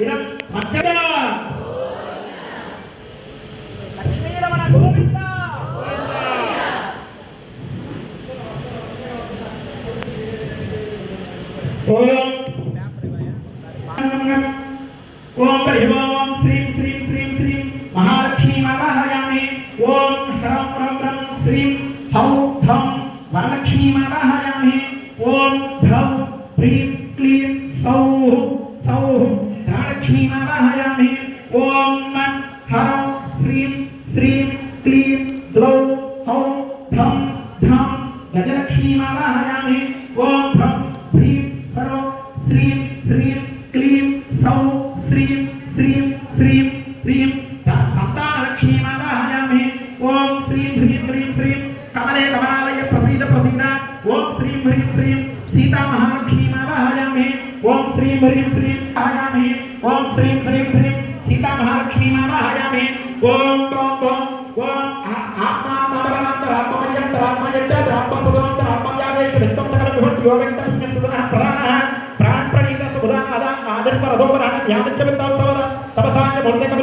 इदं पञ्चदा लक्ष्मीरमण गोविन्द ओम परिवाम श्रीं श्रीं श्रीं श्रीं महालक्ष्मी आवाहयामि ओम ह्रं ह्रं ह्रं ह्रीं हौं धं वरलक्ष्मी आवाहयामि ओम ह्रौं ह्रीं क्लीं सौः सौः धनलक्ष्मी आवाहयामि ओम ह्रौं ह्रीं श्रीं क्लीं द्रौं हौं धं धं गजलक्ष्मी आवाहयामि ओम ह्रं ह्रीं ह्रौं श्रीं ह्रीं क्लीं सौः श्रीं श्रीं श्रीं ह्रीं सप्तालक्ष्मी आवाहयामि ओम श्रीं ह्रीं ह्रीं श्रीं कमले कमलालय प्रसीद प्रसीद ओम श्रीं ह्रीं श्रीं सीता महालक्ष्मी आवाहयामि ओम श्रीं ह्रीं श्रीं आवाहयामि ओम श्रीं ह्रीं श्रीं सीता महालक्ष्मी आवाहयामि ओम ओम ओम आत्मा तमरनंतर आत्मयंतर आत्मयच्च आत्मसुदंतर आत्मयावे कृष्णं सकल विभूति योगंतर सुदनः प्राणः प्राण प्रणीत सुबुधानादा आदर्श रघुवरः यादच्च विद्वांसवद तपसाय भोजक